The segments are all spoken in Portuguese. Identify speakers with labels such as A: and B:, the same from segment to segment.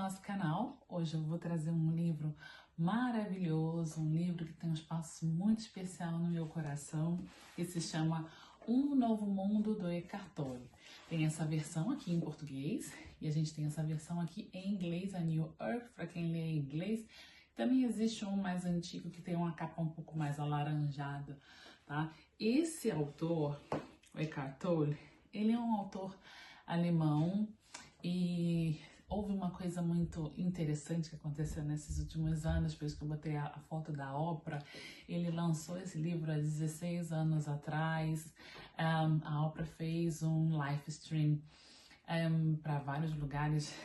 A: nosso canal. Hoje eu vou trazer um livro maravilhoso, um livro que tem um espaço muito especial no meu coração, que se chama Um Novo Mundo, do Eckhart Tolle. Tem essa versão aqui em português e a gente tem essa versão aqui em inglês, a New Earth, para quem lê em inglês. Também existe um mais antigo que tem uma capa um pouco mais alaranjada, tá? Esse autor, o Eckhart Tolle, ele é um autor alemão e houve uma coisa muito interessante que aconteceu nesses últimos anos, por isso que eu botei a foto da Oprah. Ele lançou esse livro há 16 anos atrás. A Oprah fez um live stream para vários lugares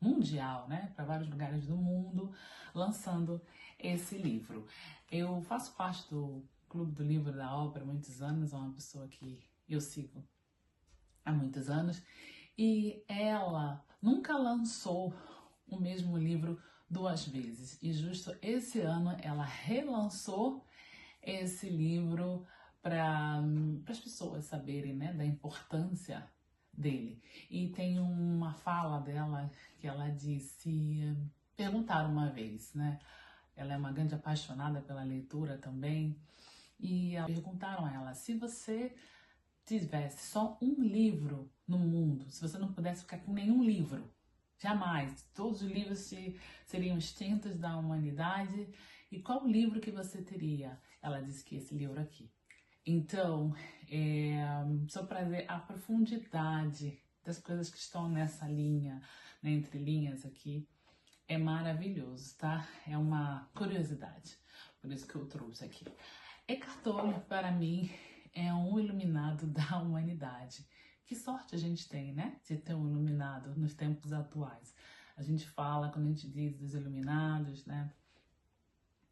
A: mundial, né? Para vários lugares do mundo, lançando esse livro. Eu faço parte do Clube do Livro da Oprah há muitos anos, é uma pessoa que eu sigo há muitos anos, e ela nunca lançou o mesmo livro duas vezes. E justo esse ano ela relançou esse livro para as pessoas saberem, né, da importância dele. E tem uma fala dela que ela disse, perguntaram uma vez, né? Ela é uma grande apaixonada pela leitura também, e perguntaram a ela, se você tivesse só um livro no mundo, se você não pudesse ficar com nenhum livro, jamais, todos os livros seriam extintos da humanidade, e qual livro que você teria? Ela disse que esse livro aqui. Então, só para ver a profundidade das coisas que estão nessa linha, né, entre linhas aqui, é maravilhoso, tá? É uma curiosidade, por isso que eu trouxe aqui. Eckhart Tolle, para mim, é um iluminado da humanidade. Que sorte a gente tem, né? De ter um iluminado nos tempos atuais. A gente fala, quando a gente diz dos iluminados, né?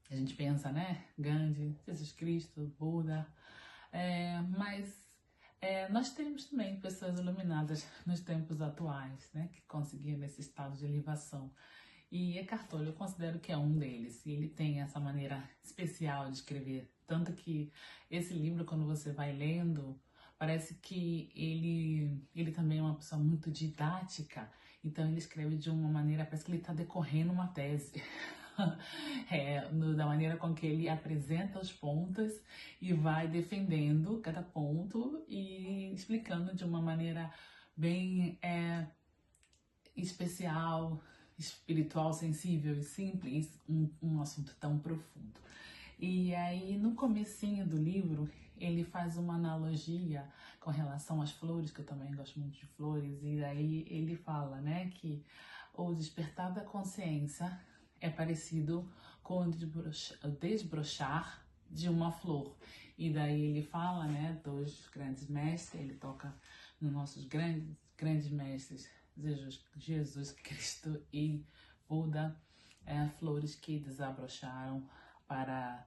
A: A gente pensa, né? Gandhi, Jesus Cristo, Buda. Mas nós temos também pessoas iluminadas nos tempos atuais, né? Que conseguiram esse estado de elevação. E Eckhart Tolle eu considero que é um deles, e ele tem essa maneira especial de escrever, tanto que esse livro, quando você vai lendo, parece que ele também é uma pessoa muito didática, então ele escreve de uma maneira, parece que ele está decorrendo uma tese, da maneira com que ele apresenta os pontos e vai defendendo cada ponto e explicando de uma maneira bem especial, espiritual, sensível e simples, um assunto tão profundo. E aí, no comecinho do livro, ele faz uma analogia com relação às flores, que eu também gosto muito de flores, e aí ele fala, né, que o despertar da consciência é parecido com o desbrochar de uma flor. E daí ele fala, né, dos grandes mestres, ele toca nos nossos grandes mestres, Jesus Cristo e Buda, flores que desabrocharam para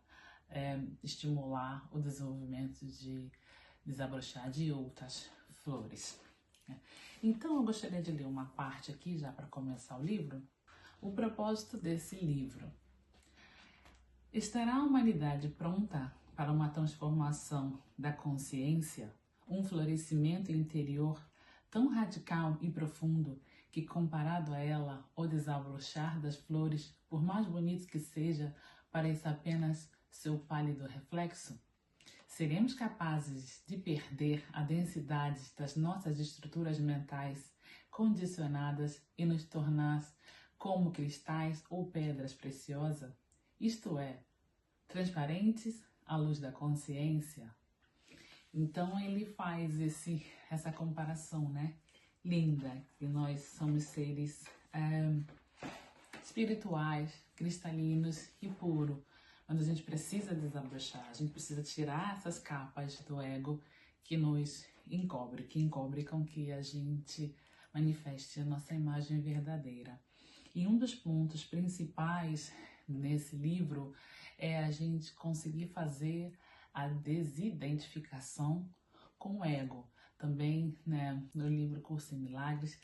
A: estimular o desenvolvimento de desabrochar de outras flores. Então eu gostaria de ler uma parte aqui já para começar o livro. O propósito desse livro: estará a humanidade pronta para uma transformação da consciência, um florescimento interior tão radical e profundo que, comparado a ela, o desabrochar das flores, por mais bonito que seja, parece apenas seu pálido reflexo? Seremos capazes de perder a densidade das nossas estruturas mentais condicionadas e nos tornar como cristais ou pedras preciosas, isto é, transparentes à luz da consciência? Então ele faz essa comparação, né? Linda, que nós somos seres espirituais, cristalinos e puros, mas a gente precisa desabrochar, a gente precisa tirar essas capas do ego que nos encobre, com que a gente manifeste a nossa imagem verdadeira. E um dos pontos principais nesse livro é a gente conseguir fazer a desidentificação com o ego. Também, né, no livro Curso em Milagres,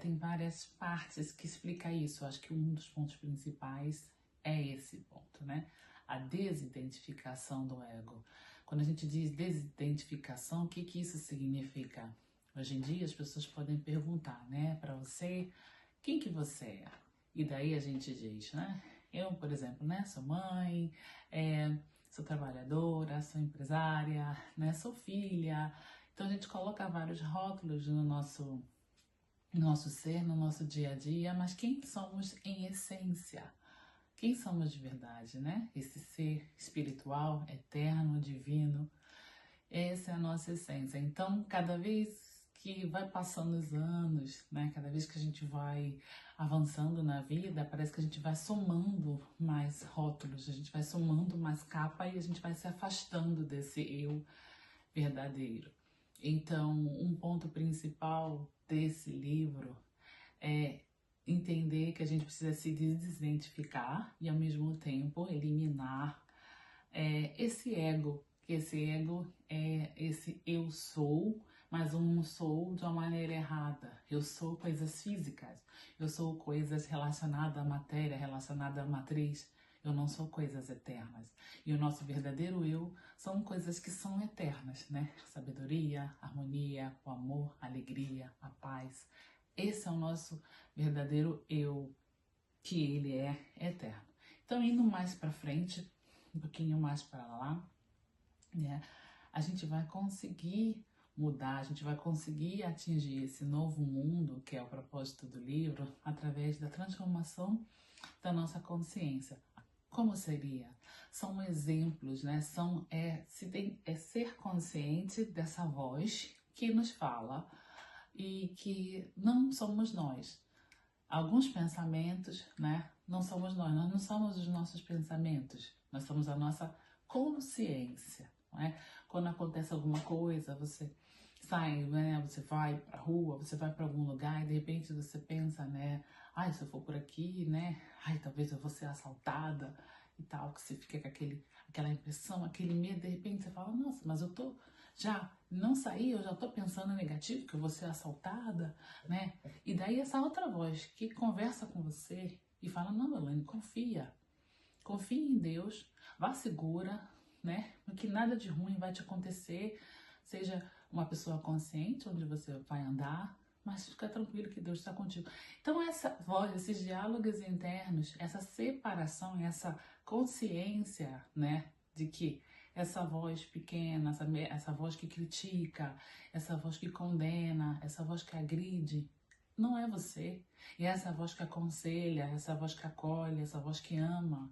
A: tem várias partes que explica isso. Eu acho que um dos pontos principais é esse ponto, né? A desidentificação do ego. Quando a gente diz desidentificação, o que isso significa? Hoje em dia as pessoas podem perguntar, né, para você, quem que você é? E daí a gente diz, né? Eu, por exemplo, né, sou mãe, sou trabalhadora, sou empresária, né, sou filha. Então a gente coloca vários rótulos no nosso ser, no nosso dia a dia, mas quem somos em essência? Quem somos de verdade, né? Esse ser espiritual, eterno, divino, essa é a nossa essência. Então, cada vez que vai passando os anos, né? Cada vez que a gente vai avançando na vida, parece que a gente vai somando mais rótulos, a gente vai somando mais capa e a gente vai se afastando desse eu verdadeiro. Então, um ponto principal desse livro é entender que a gente precisa se desidentificar e, ao mesmo tempo, eliminar esse ego, que esse ego é esse eu sou, mas um sou de uma maneira errada. Eu sou coisas físicas, eu sou coisas relacionadas à matéria, relacionadas à matriz. Eu não sou coisas eternas. E o nosso verdadeiro eu são coisas que são eternas, né? Sabedoria, harmonia, o amor, a alegria, a paz. Esse é o nosso verdadeiro eu, que ele é eterno. Então, indo mais para frente, um pouquinho mais para lá, né? A gente vai conseguir mudar, a gente vai conseguir atingir esse novo mundo, que é o propósito do livro, através da transformação da nossa consciência. Como seria? São exemplos, né? Ser consciente dessa voz que nos fala e que não somos nós. Alguns pensamentos, né? Não somos nós não somos os nossos pensamentos, nós somos a nossa consciência, não é? Quando acontece alguma coisa, você sai, né? Você vai pra rua, você vai para algum lugar e de repente você pensa, né? Ai, se eu for por aqui, né? Ai, talvez eu vou ser assaltada e tal, que você fica com aquela impressão, aquele medo, de repente você fala, nossa, mas eu tô já não saí, eu já tô pensando negativo, que eu vou ser assaltada, né? E daí essa outra voz que conversa com você e fala, não, Elaine, confia em Deus, vá segura, né? Que nada de ruim vai te acontecer, seja uma pessoa consciente onde você vai andar, mas fica tranquilo que Deus está contigo. Então essa voz, esses diálogos internos, essa separação, essa consciência, né, de que essa voz pequena, essa voz que critica, essa voz que condena, essa voz que agride, não é você. E essa voz que aconselha, essa voz que acolhe, essa voz que ama,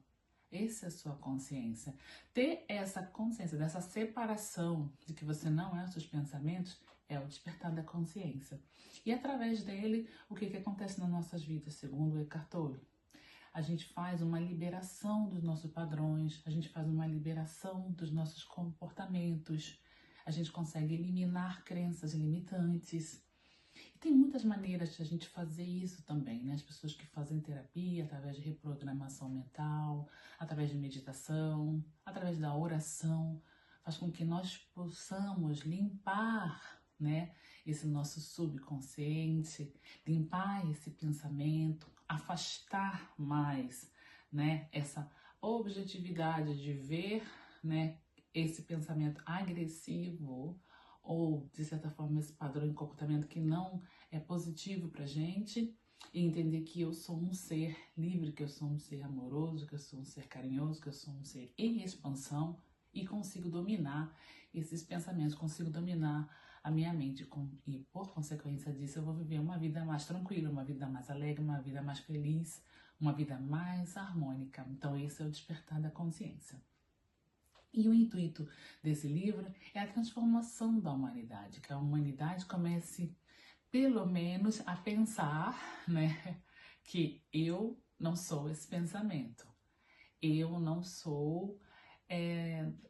A: essa é a sua consciência. Ter essa consciência dessa separação de que você não é os seus pensamentos é o despertar da consciência. E através dele, o que acontece nas nossas vidas, segundo o Eckhart Tolle? A gente faz uma liberação dos nossos padrões, a gente faz uma liberação dos nossos comportamentos, a gente consegue eliminar crenças limitantes. E tem muitas maneiras de a gente fazer isso também, né? As pessoas que fazem terapia através de reprogramação mental, através de meditação, através da oração, faz com que nós possamos limpar, né, esse nosso subconsciente, limpar esse pensamento, afastar mais, né, essa objetividade de ver, né, esse pensamento agressivo ou, de certa forma, esse padrão de comportamento que não é positivo pra gente e entender que eu sou um ser livre, que eu sou um ser amoroso, que eu sou um ser carinhoso, que eu sou um ser em expansão e consigo dominar esses pensamentos, consigo dominar a minha mente e, por consequência disso, eu vou viver uma vida mais tranquila, uma vida mais alegre, uma vida mais feliz, uma vida mais harmônica. Então, esse é o despertar da consciência. E o intuito desse livro é a transformação da humanidade, que a humanidade comece, pelo menos, a pensar, né, que eu não sou esse pensamento, eu não sou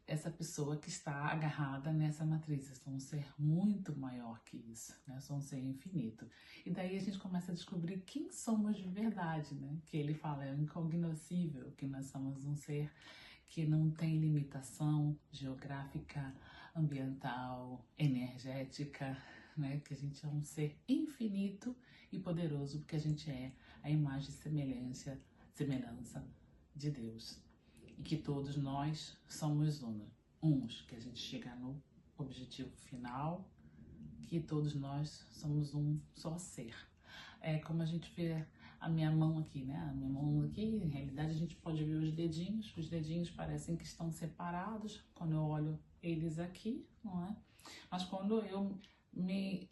A: essa pessoa que está agarrada nessa matriz. Eu sou um ser muito maior que isso, né? Eu sou um ser infinito. E daí a gente começa a descobrir quem somos de verdade, né? Que ele fala, é incognoscível, que nós somos um ser que não tem limitação geográfica, ambiental, energética, né? Que a gente é um ser infinito e poderoso, porque a gente é a imagem e semelhança de Deus. E que todos nós somos uns, que a gente chega no objetivo final, que todos nós somos um só ser. É como a gente vê a minha mão aqui, né? A minha mão aqui, em realidade a gente pode ver os dedinhos parecem que estão separados quando eu olho eles aqui, não é? Mas quando eu me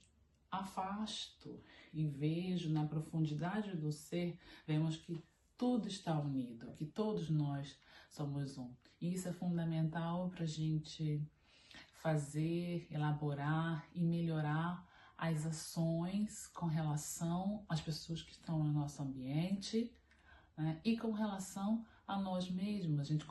A: afasto e vejo na profundidade do ser, vemos que tudo está unido, que todos nós somos um. E isso é fundamental para a gente fazer, elaborar e melhorar as ações com relação às pessoas que estão no nosso ambiente, né? E com relação a nós mesmos. A gente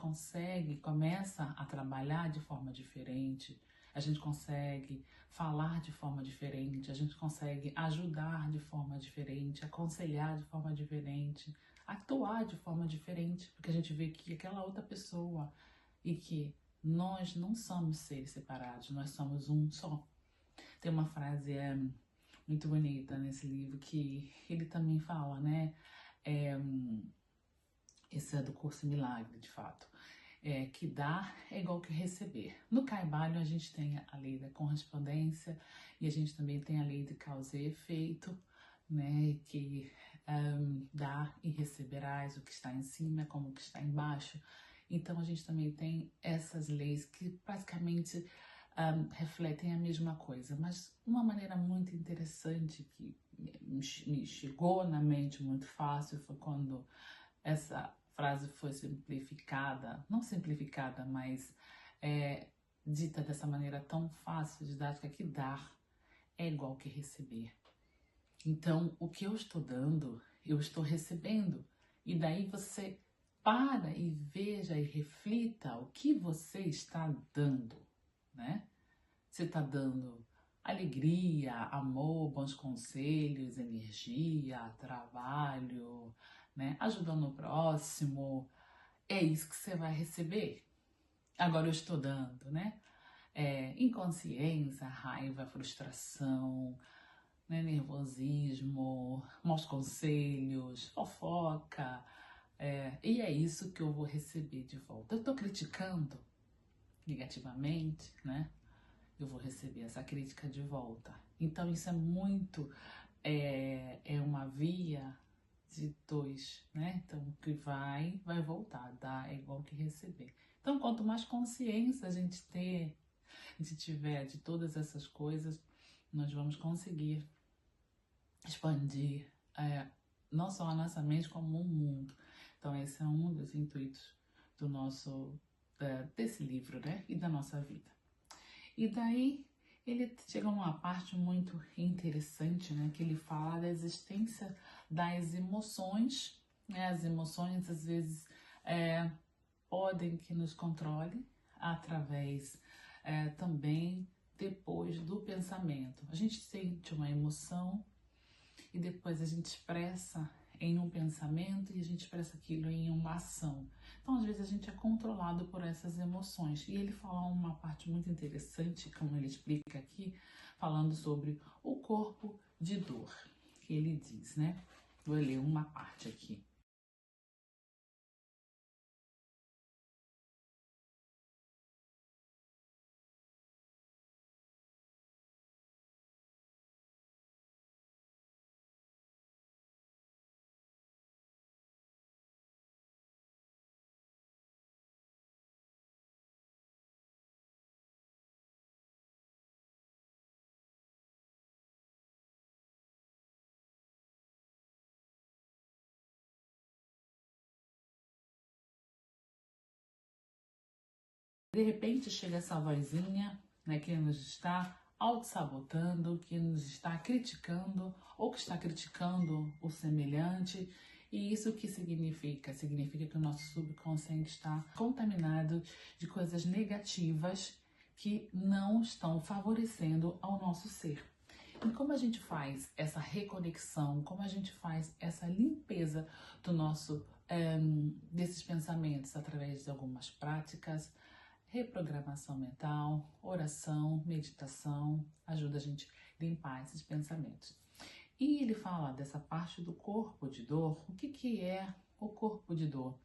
A: começa a trabalhar de forma diferente, a gente consegue falar de forma diferente, a gente consegue ajudar de forma diferente, aconselhar de forma diferente, atuar de forma diferente, porque a gente vê que aquela outra pessoa e que nós não somos seres separados, nós somos um só. Tem uma frase muito bonita nesse livro que ele também fala, né? Esse é do Curso Milagre, de fato. Que dar é igual que receber. No Kaibalho a gente tem a lei da correspondência e a gente também tem a lei de causa e efeito, né? Que dá e receberás o que está em cima como o que está embaixo. Então a gente também tem essas leis que praticamente refletem a mesma coisa, mas uma maneira muito interessante que me chegou na mente muito fácil foi quando essa frase foi simplificada, não simplificada, mas dita dessa maneira tão fácil, didática, que dar é igual que receber. Então, o que eu estou dando, eu estou recebendo. E daí você para e veja e reflita o que você está dando, né? Você está dando alegria, amor, bons conselhos, energia, trabalho, né? Ajudando o próximo. É isso que você vai receber. Agora eu estou dando, né? Inconsciência, raiva, frustração, né? Nervosismo, maus conselhos, fofoca. E é isso que eu vou receber de volta. Eu estou criticando negativamente, né? Eu vou receber essa crítica de volta. Então isso é muito, uma via de dois, né? Então o que vai voltar, dar é igual que receber. Então quanto mais consciência a gente tiver de todas essas coisas, nós vamos conseguir expandir não só a nossa mente como o mundo. Então esse é um dos intuitos do desse livro, né? E da nossa vida. E daí ele chega a uma parte muito interessante, né? Que ele fala da existência das emoções, né? As emoções às vezes podem que nos controle através também depois do pensamento. A gente sente uma emoção e depois a gente expressa em um pensamento e a gente expressa aquilo em uma ação. Então, às vezes, a gente é controlado por essas emoções. E ele fala uma parte muito interessante, como ele explica aqui, falando sobre o corpo de dor, que ele diz, né? Vou ler uma parte aqui. De repente chega essa vozinha, né, que nos está auto-sabotando, que nos está criticando ou que está criticando o semelhante. E isso o que significa? Significa que o nosso subconsciente está contaminado de coisas negativas que não estão favorecendo ao nosso ser. E como a gente faz essa reconexão, como a gente faz essa limpeza do desses pensamentos através de algumas práticas, reprogramação mental, oração, meditação, ajuda a gente a limpar esses pensamentos. E ele fala dessa parte do corpo de dor. O que é o corpo de dor?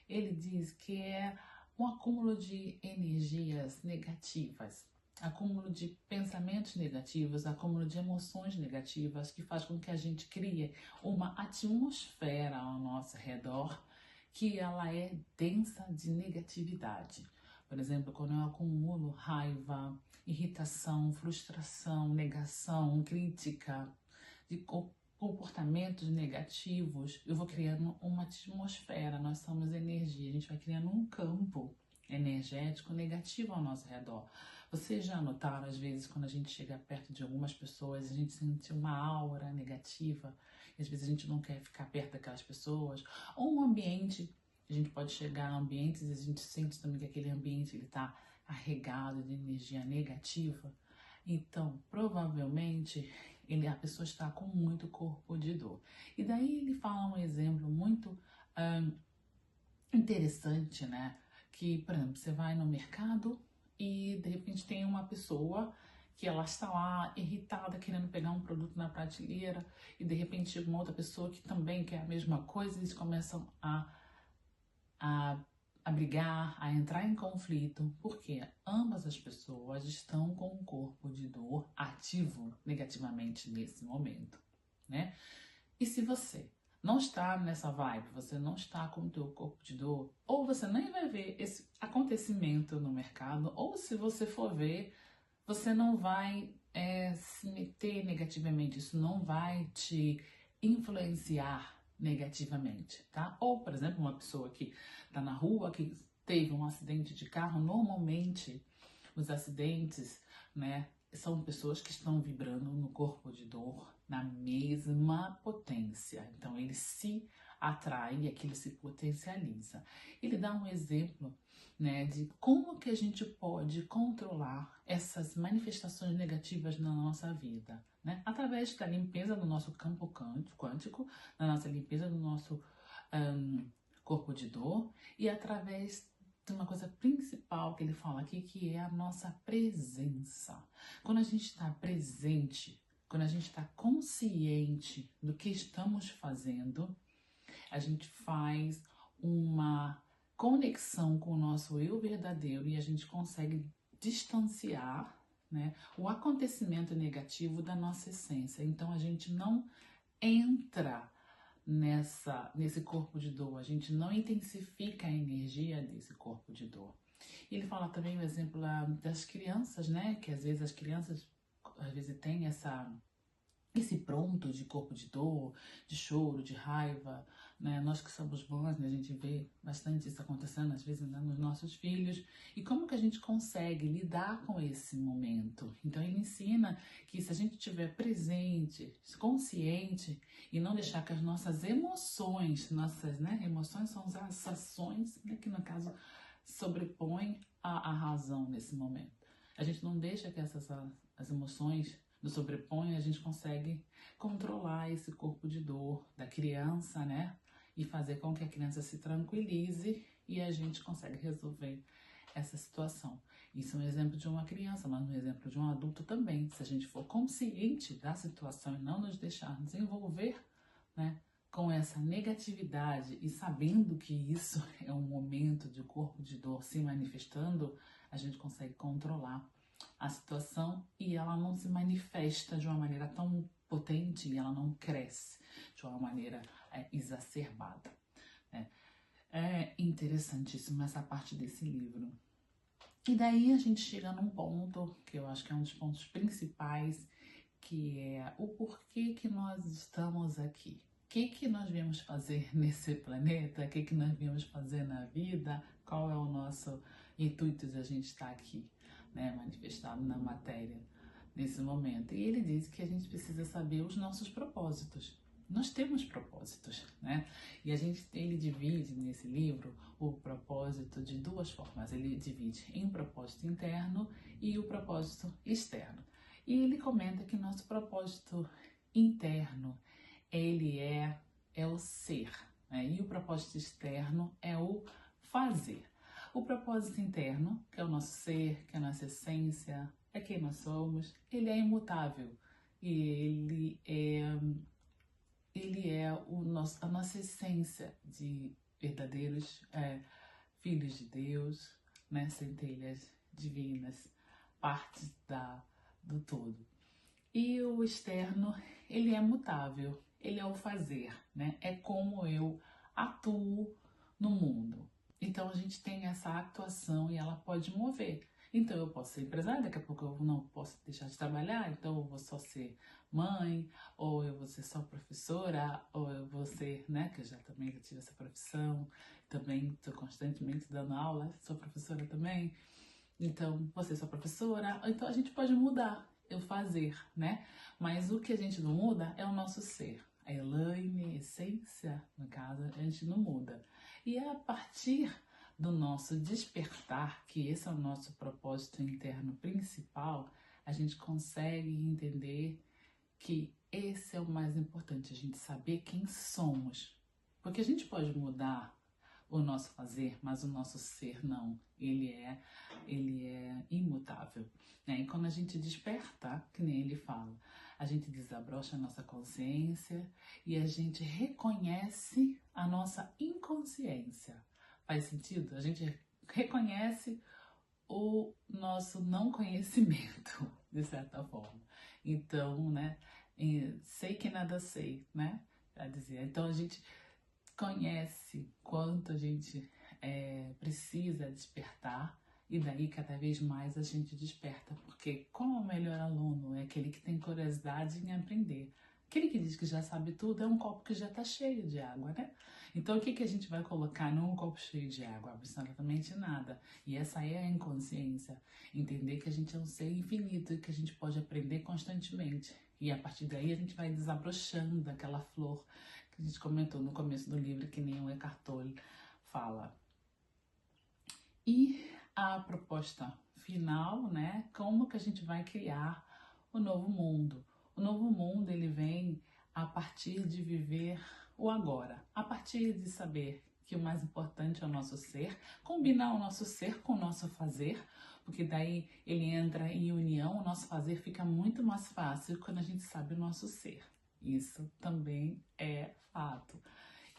A: Ele diz que é um acúmulo de energias negativas. acúmulo de pensamentos negativos, acúmulo de emoções negativas, que faz com que a gente crie uma atmosfera ao nosso redor que ela é densa de negatividade. Por exemplo, quando eu acumulo raiva, irritação, frustração, negação, crítica, de comportamentos negativos, eu vou criando uma atmosfera, nós somos energia, a gente vai criando um campo energético negativo ao nosso redor. Vocês já notaram, às vezes, quando a gente chega perto de algumas pessoas, a gente sente uma aura negativa, e às vezes a gente não quer ficar perto daquelas pessoas, ou um ambiente, a gente pode chegar a ambientes e a gente sente também que aquele ambiente está carregado de energia negativa. Então, provavelmente, a pessoa está com muito corpo de dor. E daí ele fala um exemplo muito interessante, né? Que, por exemplo, você vai no mercado e de repente tem uma pessoa que ela está lá irritada, querendo pegar um produto na prateleira, e de repente chega uma outra pessoa que também quer a mesma coisa, e eles começam a brigar, a entrar em conflito, porque ambas as pessoas estão com um corpo de dor ativo negativamente nesse momento, né? E se você não está nessa vibe, você não está com o teu corpo de dor, ou você nem vai ver esse acontecimento no mercado, ou se você for ver, você não vai se meter negativamente, isso não vai te influenciar negativamente, tá? Ou, por exemplo, uma pessoa que está na rua, que teve um acidente de carro, normalmente os acidentes, né, são pessoas que estão vibrando no corpo de dor na mesma potência. Então, ele se atrai e aquilo se potencializa. Ele dá um exemplo, né, de como que a gente pode controlar essas manifestações negativas na nossa vida, né? Através da limpeza do nosso campo quântico, da nossa limpeza do nosso corpo de dor, e através de uma coisa principal que ele fala aqui, que é a nossa presença. Quando a gente está presente, quando a gente está consciente do que estamos fazendo, a gente faz uma conexão com o nosso eu verdadeiro e a gente consegue distanciar, né, o acontecimento negativo da nossa essência. Então a gente não entra nesse corpo de dor, a gente não intensifica a energia desse corpo de dor. Ele fala também o exemplo das crianças, né, que às vezes as crianças têm esse pronto de corpo de dor, de choro, de raiva, né? Nós que somos mães, né, a gente vê bastante isso acontecendo, às vezes, né, nos nossos filhos. E como que a gente consegue lidar com esse momento? Então, ele ensina que se a gente estiver presente, consciente, e não deixar que as nossas emoções, emoções são as ações, né, que no caso sobrepõem a razão nesse momento. A gente não deixa que as emoções nos sobrepõem, a gente consegue controlar esse corpo de dor da criança, né? E fazer com que a criança se tranquilize e a gente consegue resolver essa situação. Isso é um exemplo de uma criança, mas um exemplo de um adulto também. Se a gente for consciente da situação e não nos deixar nos envolver, né, com essa negatividade e sabendo que isso é um momento de corpo de dor se manifestando, a gente consegue controlar a situação e ela não se manifesta de uma maneira tão potente e ela não cresce de uma maneira exacerbada. Né? É interessantíssimo essa parte desse livro. E daí a gente chega num ponto que eu acho que é um dos pontos principais, que é o porquê que nós estamos aqui. O que nós viemos fazer nesse planeta? O que nós viemos fazer na vida? Qual é o nosso intuito de a gente estar aqui, né, manifestado na matéria nesse momento? E ele diz que a gente precisa saber os nossos propósitos. Nós temos propósitos, né? E ele divide nesse livro o propósito de duas formas. Ele divide em propósito interno e o propósito externo. E ele comenta que nosso propósito interno, ele é o ser, né? E o propósito externo é o fazer. O propósito interno, que é o nosso ser, que é a nossa essência, é quem nós somos, ele é imutável. E ele é a nossa essência de verdadeiros filhos de Deus, né? Centelhas divinas, partes do todo. E o externo, ele é mutável, ele é o fazer, né? É como eu atuo no mundo. Então a gente tem essa atuação e ela pode mover. Então eu posso ser empresária, daqui a pouco eu não posso deixar de trabalhar, então eu vou só ser mãe, ou eu vou ser só professora, ou eu vou ser, né, que eu já também já tive essa profissão, também estou constantemente dando aula, sou professora também, então vou ser só professora, então a gente pode mudar o fazer, né? Mas o que a gente não muda é o nosso ser. A Elaine, essência, no caso, a gente não muda. E é a partir do nosso despertar, que esse é o nosso propósito interno principal, a gente consegue entender que esse é o mais importante, a gente saber quem somos. Porque a gente pode mudar o nosso fazer, mas o nosso ser não. Ele é imutável, né? E quando a gente desperta, que nem ele fala, a gente desabrocha a nossa consciência e a gente reconhece a nossa inconsciência. Faz sentido? A gente reconhece o nosso não conhecimento, de certa forma. Então, né, sei que nada sei, né? Pra dizer. Então a gente conhece quanto a gente precisa despertar e daí cada vez mais a gente desperta, porque como o melhor aluno é aquele que tem curiosidade em aprender. Aquele que diz que já sabe tudo é um copo que já está cheio de água, né? Então o que a gente vai colocar num copo cheio de água? Absolutamente nada. E essa é a inconsciência. Entender que a gente é um ser infinito e que a gente pode aprender constantemente. E a partir daí a gente vai desabrochando daquela flor que a gente comentou no começo do livro, que nem o Eckhart Tolle fala. E a proposta final, né? Como que a gente vai criar o novo mundo? O novo mundo, ele vem a partir de viver o agora, a partir de saber que o mais importante é o nosso ser, combinar o nosso ser com o nosso fazer, porque daí ele entra em união, o nosso fazer fica muito mais fácil quando a gente sabe o nosso ser. Isso também é fato.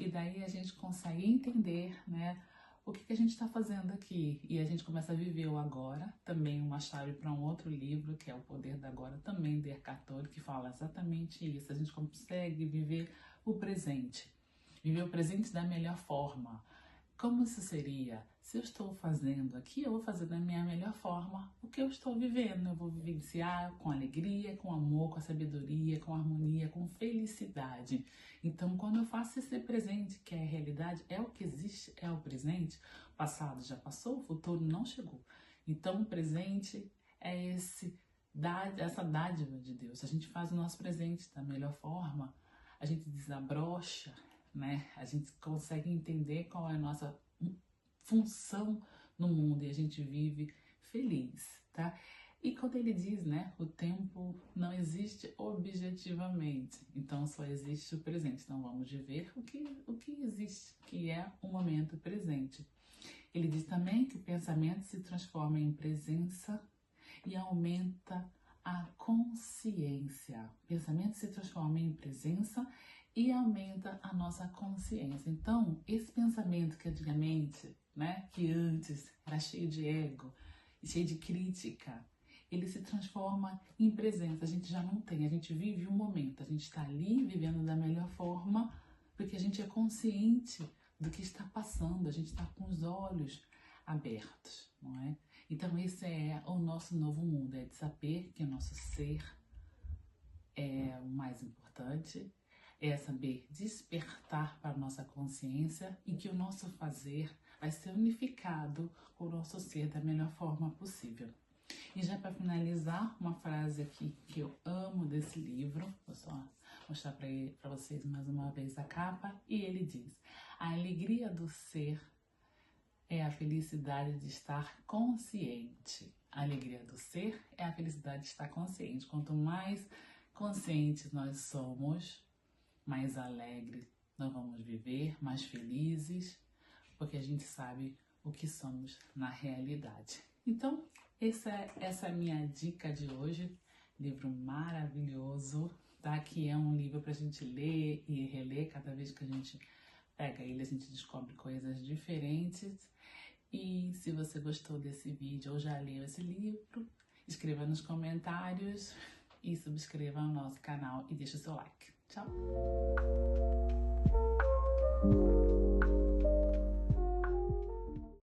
A: E daí a gente consegue entender, né, o que a gente está fazendo aqui. E a gente começa a viver o agora, também uma chave para um outro livro, que é O Poder da Agora, também de Eckhart Tolle, que fala exatamente isso. A gente consegue viver o presente. Viver o presente da melhor forma. Como isso seria? Se eu estou fazendo aqui, eu vou fazer da minha melhor forma o que eu estou vivendo. Eu vou vivenciar com alegria, com amor, com sabedoria, com harmonia, com felicidade. Então, quando eu faço esse presente, que é a realidade, é o que existe, é o presente. O passado já passou, o futuro não chegou. Então, o presente é essa dádiva de Deus. A gente faz o nosso presente da melhor forma, a gente desabrocha, né? A gente consegue entender qual é a nossa função no mundo e a gente vive feliz, tá? E quando ele diz, né, o tempo não existe objetivamente, então só existe o presente. Então vamos viver o que existe, que é o momento presente. Ele diz também que o pensamento se transforma em presença e aumenta a consciência. O pensamento se transforma em presença e aumenta a nossa consciência. Então, esse pensamento que antigamente, né, que antes era cheio de ego, cheio de crítica, ele se transforma em presença. A gente já não tem, a gente vive o momento, a gente está ali vivendo da melhor forma, porque a gente é consciente do que está passando, a gente está com os olhos abertos, não é? Então esse é o nosso novo mundo, é de saber que o nosso ser é o mais importante, é saber despertar para a nossa consciência e que o nosso fazer vai ser unificado com o nosso ser da melhor forma possível. E já para finalizar, uma frase aqui que eu amo desse livro, vou só mostrar para vocês mais uma vez a capa, e ele diz: a alegria do ser é a felicidade de estar consciente. A alegria do ser é a felicidade de estar consciente. Quanto mais conscientes nós somos, mais alegres nós vamos viver, mais felizes, porque a gente sabe o que somos na realidade. Então, essa é a minha dica de hoje. Livro maravilhoso, tá? Que é um livro para a gente ler e reler. Cada vez que a gente pega ele, a gente descobre coisas diferentes. E se você gostou desse vídeo ou já leu esse livro escreva nos comentários e subscreva o nosso canal e deixe o seu like. Tchau!